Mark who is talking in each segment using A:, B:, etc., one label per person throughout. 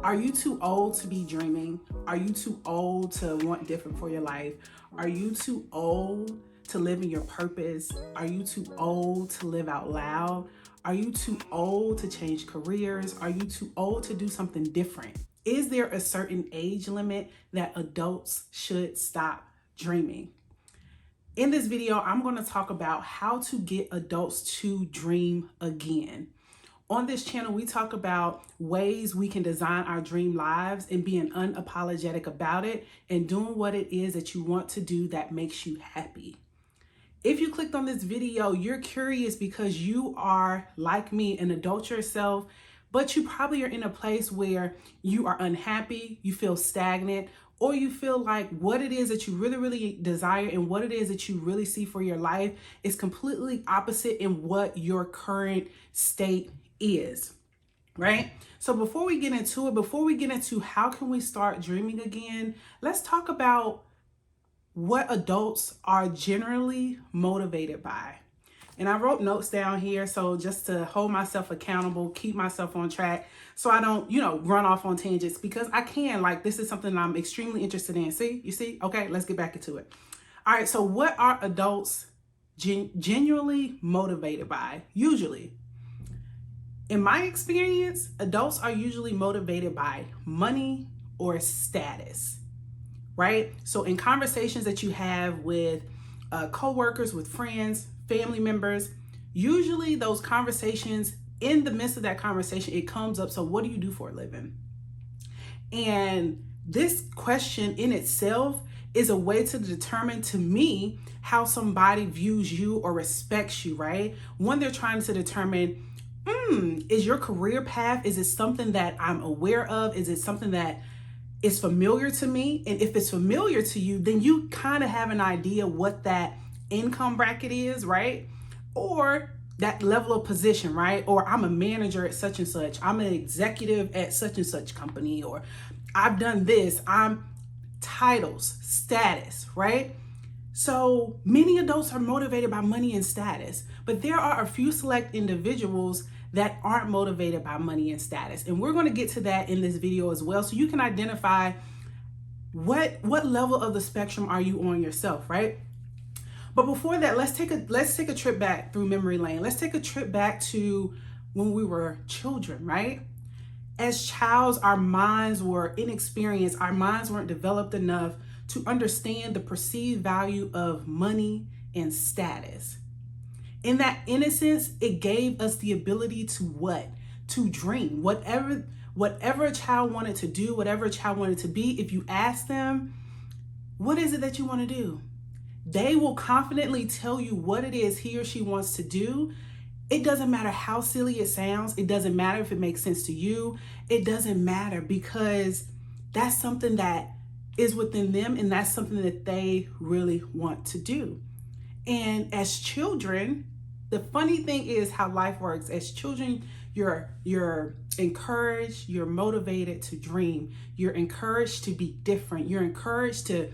A: Are you too old to be dreaming? Are you too old to want different for your life? Are you too old to live in your purpose? Are you too old to live out loud? Are you too old to change careers? Are you too old to do something different? Is there a certain age limit that adults should stop dreaming? In this video, I'm going to talk about how to get adults to dream again. On this channel, we talk about ways we can design our dream lives and being unapologetic about it and doing what it is that you want to do that makes you happy. If you clicked on this video, you're curious because you are, like me, an adult yourself, but you probably are in a place where you are unhappy, you feel stagnant, or you feel like what it is that you really desire and what it is that you really see for your life is completely opposite in what your current state is, right? So before we get into it, before we get into how can we start dreaming again, let's talk about what adults are generally motivated by. And I wrote notes down here, so just to hold myself accountable, keep myself on track, so I don't, run off on tangents, because I can, this is something I'm extremely interested in. See, you see? Okay, let's get back into it. All right, so what are adults genuinely motivated by? Usually, in my experience, adults are usually motivated by money or status, right? So in conversations that you have with coworkers, with friends, family members, usually those conversations, in the midst of that conversation, it comes up, so what do you do for a living? And this question in itself is a way to determine, to me, how somebody views you or respects you, right? When they're trying to determine, is your career path, is it something that I'm aware of? Is it something that is familiar to me? And if it's familiar to you, then you kind of have an idea what that income bracket is, right? Or that level of position, right? Or I'm a manager at such and such. I'm an executive at such and such company, or I've done this. I'm titles, status, right? So many adults are motivated by money and status, but there are a few select individuals that aren't motivated by money and status. And we're going to get to that in this video as well, so you can identify what level of the spectrum are you on yourself, right? But before that, let's take a trip back through memory lane. Let's take a trip back to when we were children, right? As childs, our minds were inexperienced. Our minds weren't developed enough to understand the perceived value of money and status. In that innocence, it gave us the ability to what? To dream. Whatever a child wanted to do, whatever a child wanted to be, if you ask them, what is it that you want to do? They will confidently tell you what it is he or she wants to do. It doesn't matter how silly it sounds. It doesn't matter if it makes sense to you. It doesn't matter, because that's something that is within them, and that's something that they really want to do. And as children, the funny thing is how life works. As children, you're encouraged, you're motivated to dream. You're encouraged to be different. You're encouraged to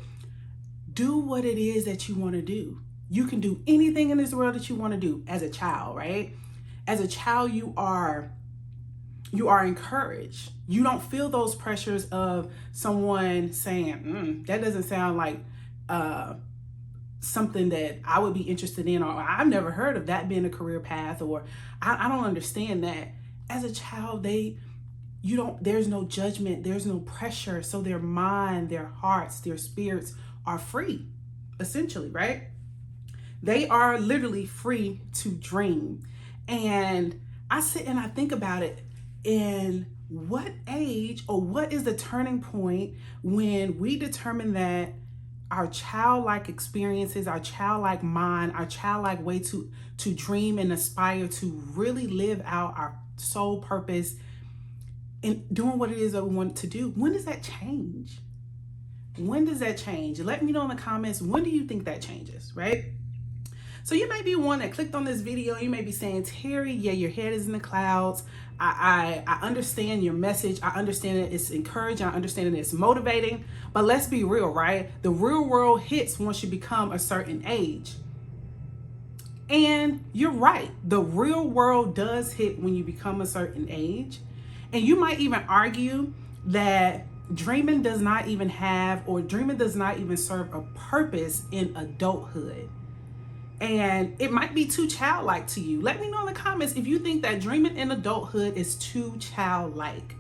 A: do what it is that you want to do. You can do anything in this world that you want to do as a child, right? As a child, you are encouraged. You don't feel those pressures of someone saying, that doesn't sound like something that I would be interested in, or I've never heard of that being a career path, or I don't understand that. As a child, there's no judgment, there's no pressure. So their mind, their hearts, their spirits are free, essentially, right? They are literally free to dream. And I sit and I think about it, in what age, or what is the turning point when we determine that our childlike experiences, our childlike mind, our childlike way to dream and aspire to really live out our soul purpose and doing what it is that we want to do, when does that change? When does that change? Let me know in the comments, when do you think that changes, right? So you may be one that clicked on this video, you may be saying, Terri, yeah, your head is in the clouds. I understand your message. I understand that it's encouraging. I understand that it's motivating. But let's be real, right? The real world hits once you become a certain age. And you're right. The real world does hit when you become a certain age. And you might even argue that dreaming does not even serve a purpose in adulthood. And it might be too childlike to you. Let me know in the comments if you think that dreaming in adulthood is too childlike.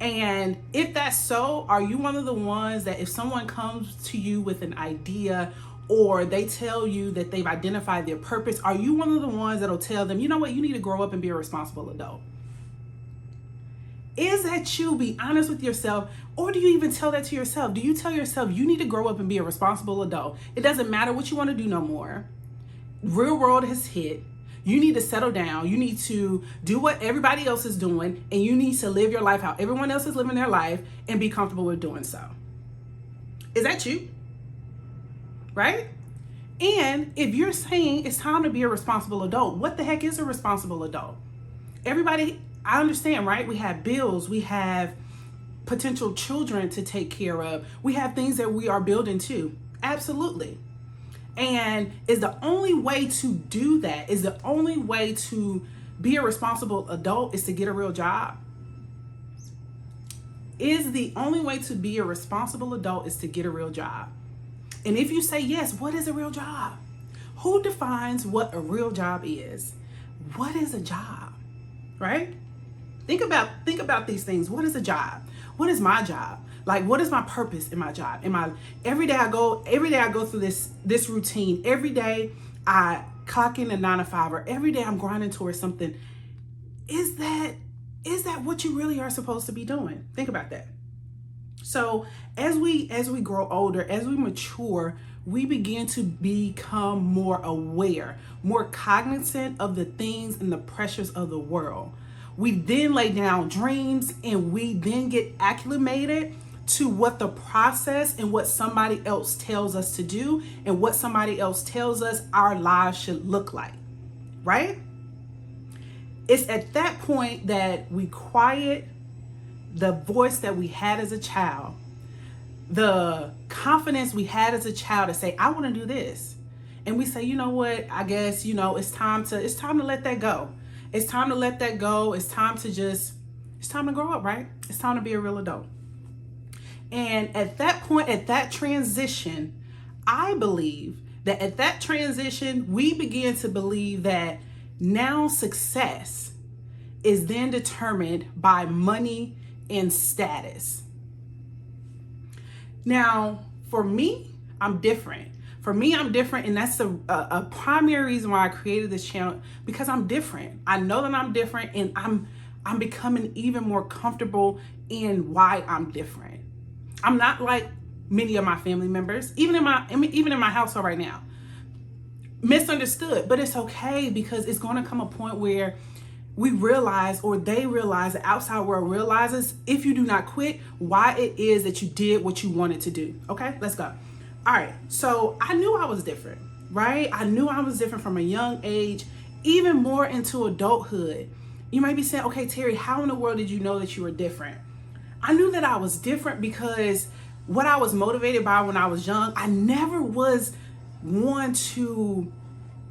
A: And if that's so, are you one of the ones that if someone comes to you with an idea or they tell you that they've identified their purpose, are you one of the ones that'll tell them, you know what, you need to grow up and be a responsible adult? Is that you? Be honest with yourself. Or do you even tell that to yourself? Do you tell yourself you need to grow up and be a responsible adult? It doesn't matter what you want to do no more. Real world has hit. You need to settle down. You need to do what everybody else is doing, and you need to live your life how everyone else is living their life and be comfortable with doing so. Is that you? Right? And if you're saying it's time to be a responsible adult, what the heck is a responsible adult? Everybody, I understand, right? We have bills, we have potential children to take care of, we have things that we are building too. Absolutely. And is the only way to do that, is the only way to be a responsible adult is to get a real job? Is the only way to be a responsible adult is to get a real job? And if you say yes, what is a real job? Who defines what a real job is? What is a job? Right? Think about these things. What is a job? What is my job? Like, what is my purpose in my job? Every day I go through this routine. Every day I clock in a 9 to 5, or every day I'm grinding towards something. Is that what you really are supposed to be doing? Think about that. So as we grow older, as we mature, we begin to become more aware, more cognizant of the things and the pressures of the world. We then lay down dreams, and we then get acclimated to what the process and what somebody else tells us to do and what somebody else tells us our lives should look like, right? It's at that point that we quiet the voice that we had as a child, the confidence we had as a child to say, I want to do this. And we say, you know what, I guess, it's time to let that go. It's time to let that go. It's time to grow up, right? It's time to be a real adult. And at that point, at that transition, I believe that at that transition, we begin to believe that now success is then determined by money and status. Now, for me, I'm different. And that's a primary reason why I created this channel, because I'm different. I know that I'm different, and I'm becoming even more comfortable in why I'm different. I'm not like many of my family members, even in my household right now. Misunderstood, but it's okay, because it's going to come a point where we realize, or they realize, the outside world realizes, if you do not quit, why it is that you did what you wanted to do. Okay, let's go. All right, so I knew I was different, right? I knew I was different from a young age, even more into adulthood. You might be saying, okay, Terri, how in the world did you know that you were different? I knew that I was different because what I was motivated by when I was young, I never was one to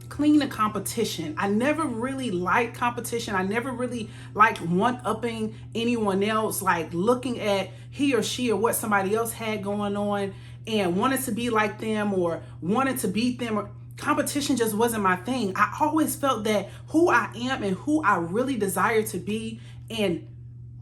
A: clean the competition. I never really liked competition. I never really liked one-upping anyone else, like looking at he or she or what somebody else had going on and wanted to be like them or wanted to beat them. Competition just wasn't my thing. I always felt that who I am and who I really desire to be and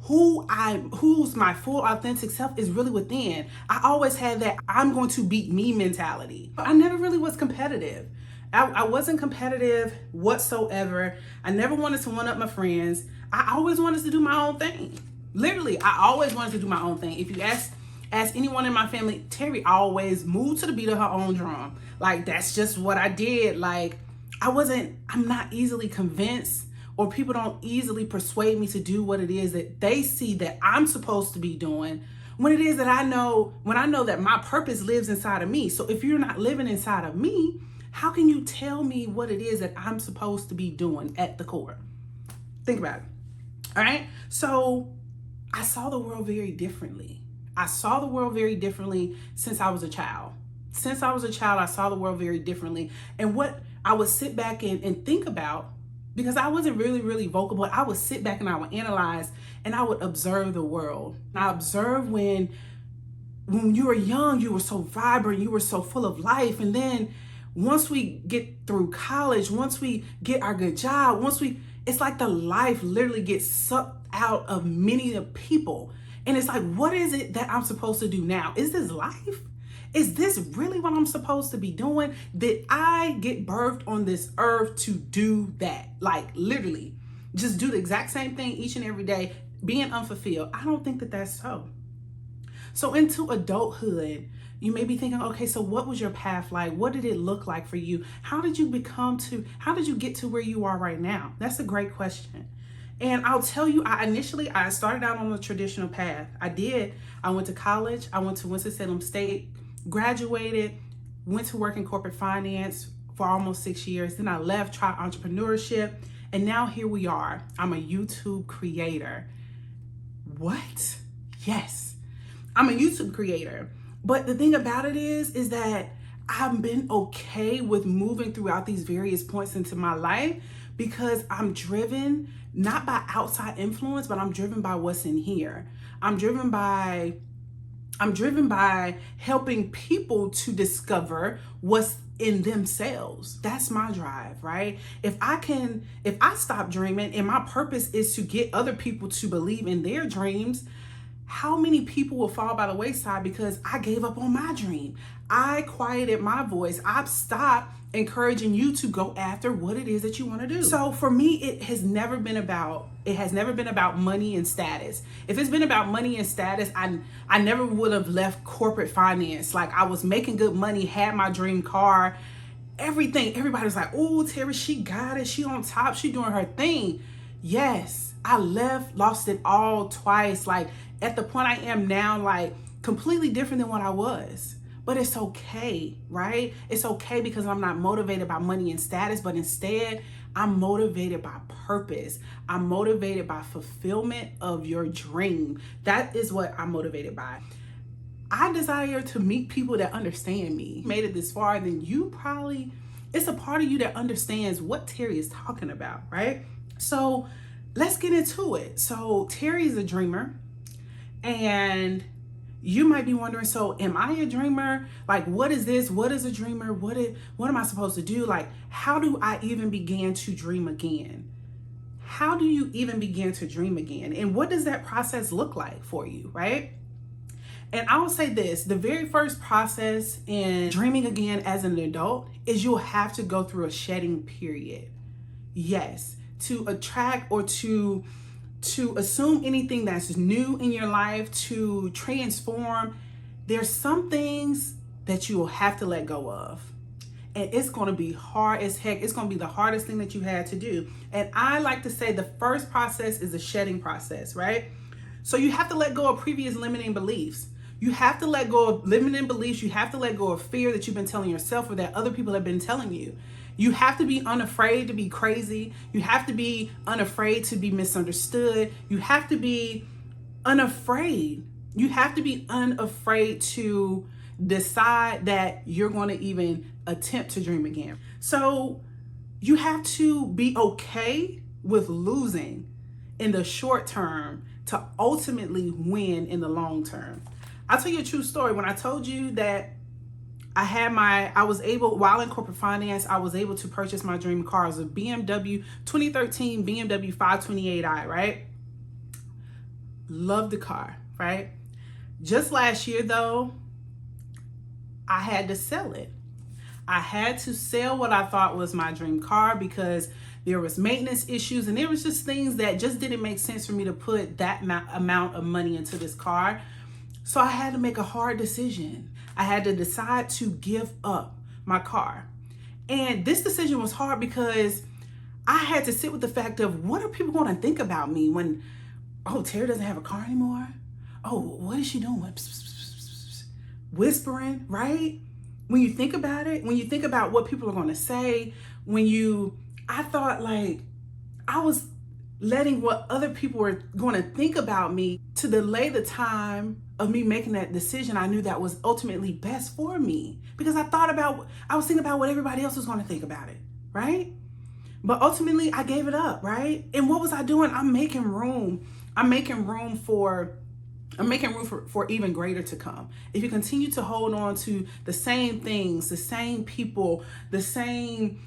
A: who's my full authentic self is really within. I always had that I'm going to beat me mentality. I never really was competitive. I wasn't competitive whatsoever. I never wanted to one up my friends. I always wanted to do my own thing. Literally, I always wanted to do my own thing. If you ask anyone in my family, Terri always moved to the beat of her own drum. Like, that's just what I did. Like, I'm not easily convinced, or people don't easily persuade me to do what it is that they see that I'm supposed to be doing, when it is that I know that my purpose lives inside of me. So if you're not living inside of me, how can you tell me what it is that I'm supposed to be doing at the core? Think about it. All right. So I saw the world very differently. I saw the world very differently since I was a child. I saw the world very differently. And what I would sit back and think about because I wasn't really vocal, but I would sit back and I would analyze and I would observe the world. I observed when you were young, you were so vibrant, you were so full of life. And then once we get through college, once we get our good job, it's like the life literally gets sucked out of many people. And it's like, what is it that I'm supposed to do now? Is this life? Is this really what I'm supposed to be doing? Did I get birthed on this earth to do that? Like literally just do the exact same thing each and every day, being unfulfilled? I don't think that that's so. So into adulthood, you may be thinking, okay, so what was your path like? What did it look like for you? How did you get to where you are right now? That's a great question. And I'll tell you, I started out on the traditional path. I went to college. I went to Winston-Salem State, graduated, went to work in corporate finance for almost 6 years. Then I left, tried entrepreneurship, and now here we are. I'm a YouTube creator. What? Yes, I'm a YouTube creator. But the thing about it is that I've been okay with moving throughout these various points into my life because I'm driven not by outside influence, but I'm driven by what's in here. I'm driven by helping people to discover what's in themselves. That's my drive, right? If I stop dreaming and my purpose is to get other people to believe in their dreams, how many people will fall by the wayside because I gave up on my dream? I quieted my voice. I've stopped encouraging you to go after what it is that you want to do. So for me, it has never been about money and status. If it's been about money and status, I never would have left corporate finance. Like I was making good money, had my dream car, everything. Everybody was like, oh, Terri, she got it. She on top. She doing her thing. Yes, I left, lost it all twice. Like at the point I am now, like completely different than what I was. But it's okay, right? It's okay because I'm not motivated by money and status, but instead I'm motivated by purpose. I'm motivated by fulfillment of your dream. That is what I'm motivated by. I desire to meet people that understand me. Made it this far, then it's a part of you that understands what Terri is talking about, right? So let's get into it. So Terri is a dreamer, and you might be wondering, so am I a dreamer? Like, what is this? What is a dreamer? What am I supposed to do? Like, how do I even begin to dream again? How do you even begin to dream again? And what does that process look like for you, right? And I will say this, the very first process in dreaming again as an adult is you'll have to go through a shedding period. Yes, to attract or to assume anything that's new in your life, to transform, there's some things that you will have to let go of. And it's going to be hard as heck. It's going to be the hardest thing that you had to do. And I like to say the first process is a shedding process, right? So you have to let go of previous limiting beliefs. You have to let go of limiting beliefs. You have to let go of fear that you've been telling yourself or that other people have been telling you. You have to be unafraid to be crazy. You have to be unafraid to be misunderstood. You have to be unafraid. You have to be unafraid to decide that you're going to even attempt to dream again. So you have to be okay with losing in the short term to ultimately win in the long term. I'll tell you a true story. When I told you that while in corporate finance, I was able to purchase my dream car. It was a BMW 2013 BMW 528i, right? Love the car, right? Just last year though, I had to sell it. I had to sell what I thought was my dream car because there was maintenance issues and there was just things that just didn't make sense for me to put that amount of money into this car. So I had to make a hard decision. I had to decide to give up my car. And this decision was hard because I had to sit with the fact of what are people going to think about me when, oh, Terri doesn't have a car anymore? Oh, what is she doing? Whispering, right? When you think about it, when you think about what people are going to say, I thought like I was letting what other people were going to think about me to delay the time of me making that decision. I knew that was ultimately best for me because I was thinking about what everybody else was going to think about it, right? But ultimately I gave it up, right? And what was I doing? I'm making room. I'm making room for even greater to come. If you continue to hold on to the same things, the same people, the same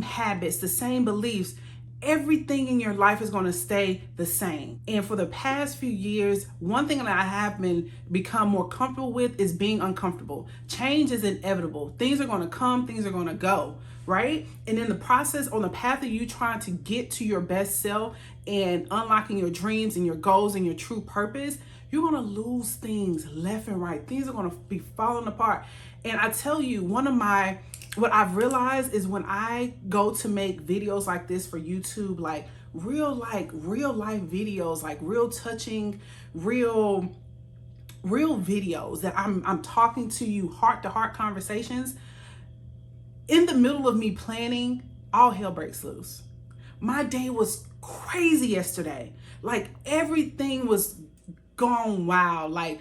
A: habits, the same beliefs, everything in your life is going to stay the same. And for the past few years, one thing that I have become more comfortable with is being uncomfortable. Change is inevitable. Things are going to come, things are going to go, right? And in the process, on the path of you trying to get to your best self and unlocking your dreams and your goals and your true purpose, you're going to lose things left and right. Things are going to be falling apart. And I tell you, what I've realized is when I go to make videos like this for YouTube, like real life videos, like real touching, real videos that I'm talking to you, heart to heart conversations, in the middle of me planning, all hell breaks loose. My day was crazy yesterday. Like everything was gone wild. Like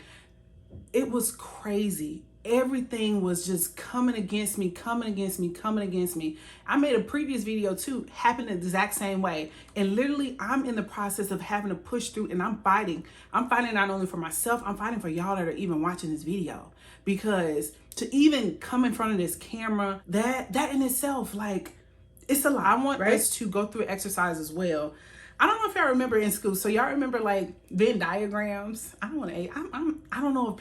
A: it was crazy. Everything was just coming against me. I made a previous video too, happened the exact same way. And literally I'm in the process of having to push through, and I'm fighting. I'm fighting not only for myself, I'm fighting for y'all that are even watching this video. Because to even come in front of this camera, that in itself, like, it's a lot. I want us to go through an exercise as well. I don't know if y'all remember in school. So y'all remember like Venn diagrams? I don't know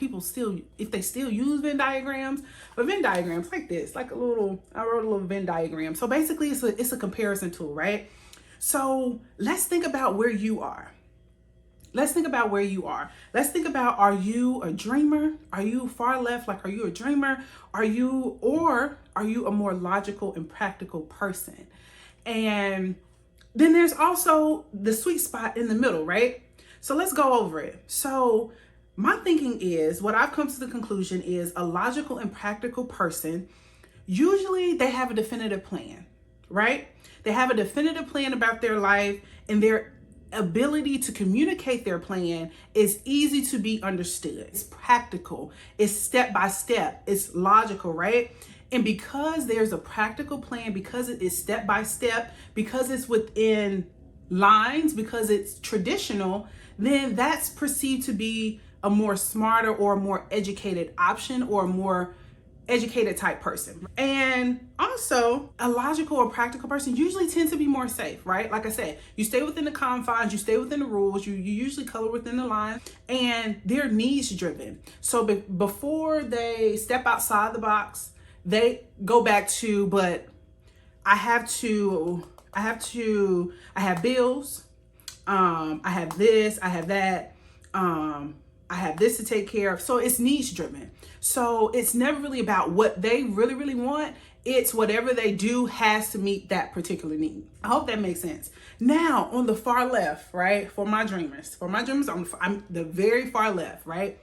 A: if they still use Venn diagrams, but Venn diagrams like this, like I wrote a little Venn diagram. So basically it's a comparison tool, right? So let's think about where you are. Let's think about, are you a dreamer? Are you far left? Like, are you a dreamer? Are you a more logical and practical person? And then there's also the sweet spot in the middle, right? So let's go over it. So my thinking is, what I've come to the conclusion is, a logical and practical person, usually they have a definitive plan, right? They have a definitive plan about their life, and their ability to communicate their plan is easy to be understood. It's practical, it's step by step, it's logical, right? And because there's a practical plan, because it is step by step, because it's within lines, because it's traditional, then that's perceived to be a more smarter or a more educated option, or a more educated type person. And also, a logical or practical person usually tends to be more safe, right? Like I said, you stay within the confines, you stay within the rules, you usually color within the line, and they're needs driven. So before they step outside the box, they go back to, but I have bills, I have this, I have that, I have this to take care of. So it's needs driven. So it's never really about what they really want. It's whatever they do has to meet that particular need. I hope that makes sense. Now, on the far left, right, for my dreamers, I'm the very far left, right?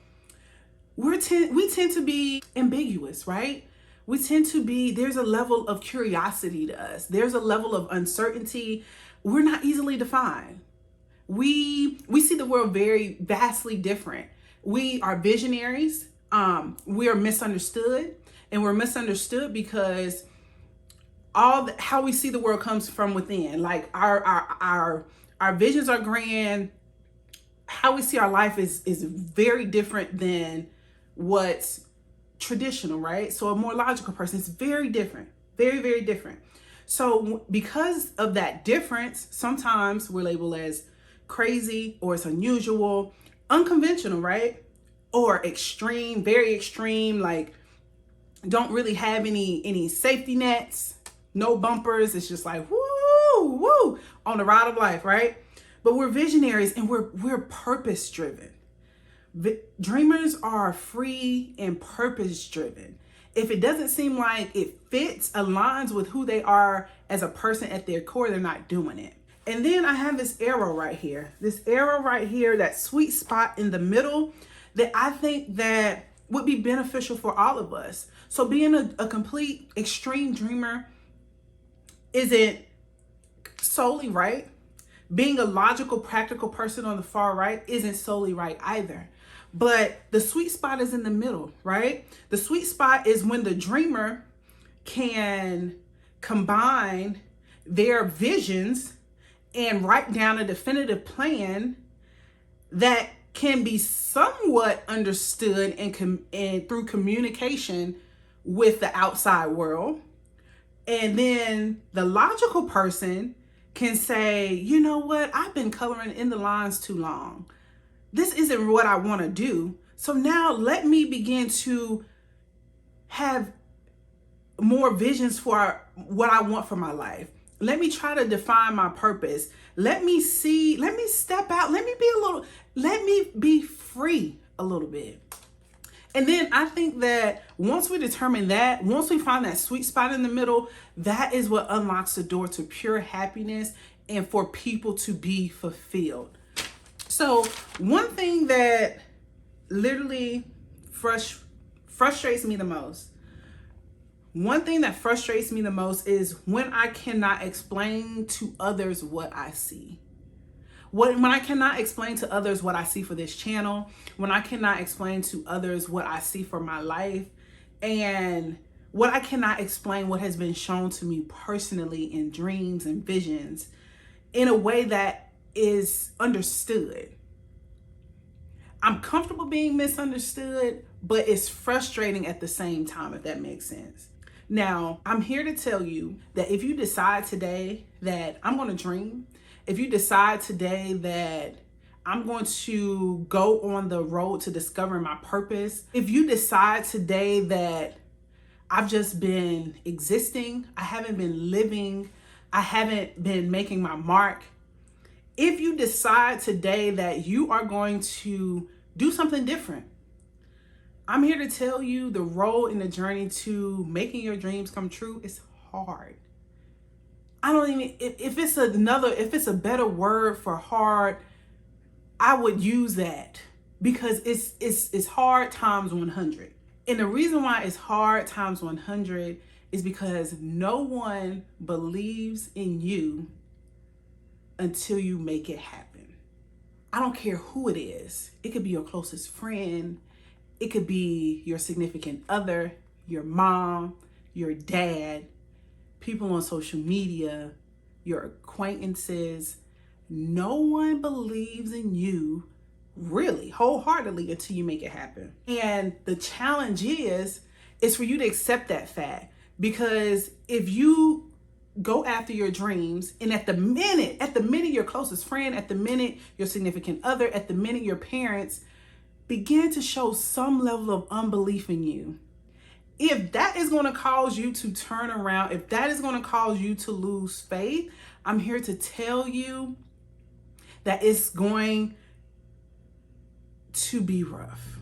A: We tend to be ambiguous, right? We tend to be, there's a level of curiosity to us. There's a level of uncertainty. We're not easily defined. We see the world very vastly different. We are visionaries. We are misunderstood, and we're misunderstood because how we see the world comes from within. Like our visions are grand. How we see our life is very different than what's traditional, right? So a more logical person is very different, very, very different. So because of that difference, sometimes we're labeled as crazy, or it's unusual, unconventional, right? Or extreme, very extreme, like don't really have any safety nets, no bumpers. It's just like woo on the ride of life, right? But we're visionaries, and we're purpose driven. Dreamers are free and purpose driven. If it doesn't seem like it fits, aligns with who they are as a person at their core, they're not doing it. And then I have this arrow right here, that sweet spot in the middle, that I think that would be beneficial for all of us. So being a complete extreme dreamer isn't solely right. Being a logical, practical person on the far right isn't solely right either. But the sweet spot is in the middle, right? The sweet spot is when the dreamer can combine their visions and write down a definitive plan that can be somewhat understood and through communication with the outside world. And then the logical person can say, you know what, I've been coloring in the lines too long. This isn't what I want to do. So now let me begin to have more visions for what I want for my life. Let me try to define my purpose. Let me step out. Let me be free a little bit. And then I think that once we determine that, once we find that sweet spot in the middle, that is what unlocks the door to pure happiness and for people to be fulfilled. So one thing that literally frustrates me the most, is when I cannot explain to others what I see. When I cannot explain to others what I see for this channel, when I cannot explain to others what I see for my life, and what I cannot explain what has been shown to me personally in dreams and visions in a way that is understood. I'm comfortable being misunderstood, but it's frustrating at the same time, if that makes sense. Now, I'm here to tell you that if you decide today that I'm going to dream, if you decide today that I'm going to go on the road to discovering my purpose, if you decide today that I've just been existing, I haven't been living, I haven't been making my mark, if you decide today that you are going to do something different, I'm here to tell you the road and the journey to making your dreams come true is hard. I don't even, if it's a better word for hard, I would use that, because it's hard times 100. And the reason why it's hard times 100 is because no one believes in you until you make it happen. I don't care who it is. It could be your closest friend. It could be your significant other, your mom, your dad, people on social media, your acquaintances. No one believes in you really wholeheartedly until you make it happen. And the challenge is for you to accept that fact, because if you go after your dreams and at the minute your closest friend, at the minute your significant other, at the minute your parents begin to show some level of unbelief in you, if that is going to cause you to turn around, if that is going to cause you to lose faith, I'm here to tell you that it's going to be rough.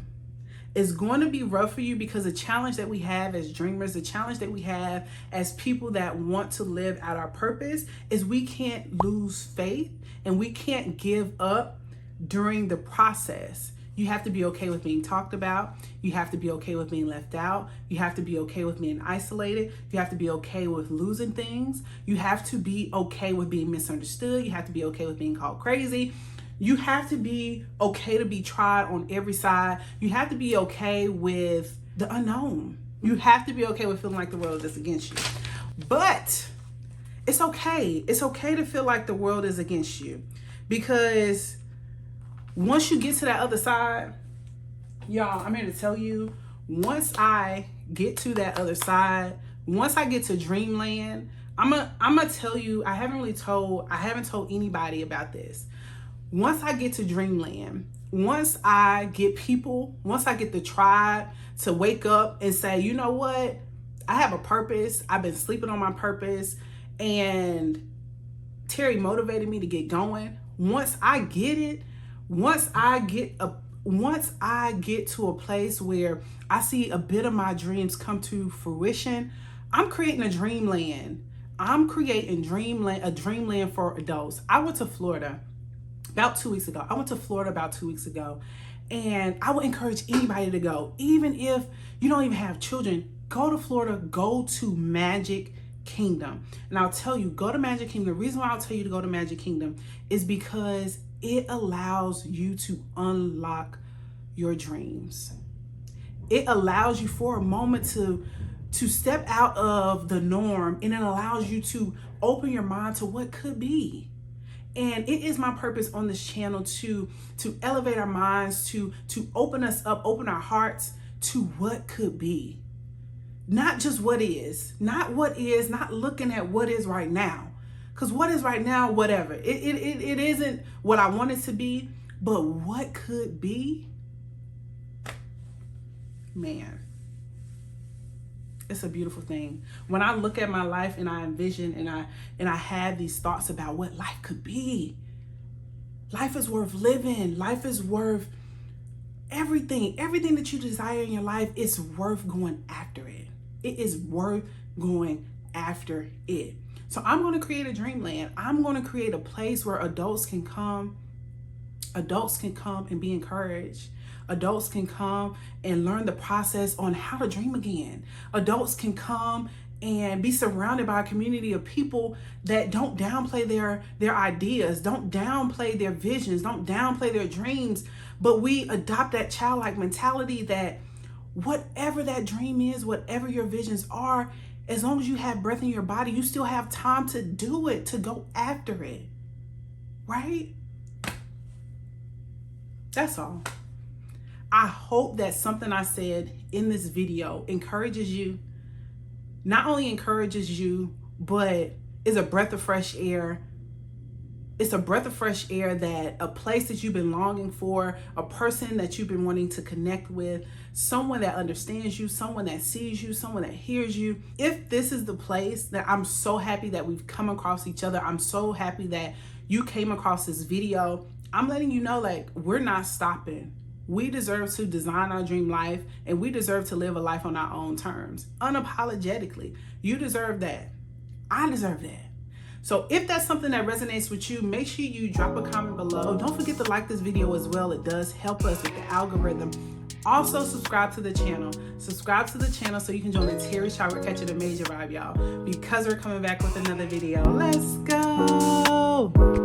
A: It's going to be rough for you, because the challenge that we have as dreamers, the challenge that we have as people that want to live out our purpose, is we can't lose faith and we can't give up during the process. You have to be okay with being talked about. You have to be okay with being left out. You have to be okay with being isolated. You have to be okay with losing things. You have to be okay with being misunderstood. You have to be okay with being called crazy. You have to be okay to be tried on every side. You have to be okay with the unknown. You have to be okay with feeling like the world is against you. But it's okay. It's okay to feel like the world is against you, because once you get to that other side, y'all, I'm here to tell you, once I get to that other side, once I get to dreamland, I'm gonna tell you, I haven't told anybody about this. Once I get to dreamland, once I get the tribe to wake up and say, you know what? I have a purpose. I've been sleeping on my purpose, and Terri motivated me to get going. Once I get it, once I get to a place where I see a bit of my dreams come to fruition, I'm creating a dreamland. I'm creating a dreamland for adults. I went to Florida about 2 weeks ago. And I would encourage anybody to go. Even if you don't even have children, go to Florida, go to Magic Kingdom. And I'll tell you, go to Magic Kingdom. The reason why I'll tell you to go to Magic Kingdom is because it allows you to unlock your dreams. It allows you for a moment to step out of the norm, and it allows you to open your mind to what could be. And it is my purpose on this channel to elevate our minds, to open us up, open our hearts to what could be. Not just what is, not looking at what is right now. Because what is right now, whatever. It isn't what I want it to be, but what could be? Man, it's a beautiful thing. When I look at my life and I envision and I have these thoughts about what life could be. Life is worth living. Life is worth everything. Everything that you desire in your life is worth going after it. It is worth going after it. So I'm going to create a dreamland. I'm going to create a place where adults can come and be encouraged. Adults can come and learn the process on how to dream again. Adults can come and be surrounded by a community of people that don't downplay their ideas, don't downplay their visions, don't downplay their dreams, but we adopt that childlike mentality that whatever that dream is, whatever your visions are, as long as you have breath in your body, you still have time to do it, to go after it, right? That's all. I hope that something I said in this video encourages you, not only encourages you, but is a breath of fresh air. It's a breath of fresh air, that a place that you've been longing for, a person that you've been wanting to connect with, someone that understands you, someone that sees you, someone that hears you. If this is the place, that I'm so happy that we've come across each other. I'm so happy that you came across this video. I'm letting you know, like, we're not stopping. We deserve to design our dream life, and we deserve to live a life on our own terms, unapologetically. You deserve that. I deserve that. So if that's something that resonates with you, make sure you drop a comment below. Don't forget to like this video as well. It does help us with the algorithm. Also, subscribe to the channel. Subscribe to the channel so you can join the Terri Shower Catching the Major Vibe, y'all, because we're coming back with another video. Let's go.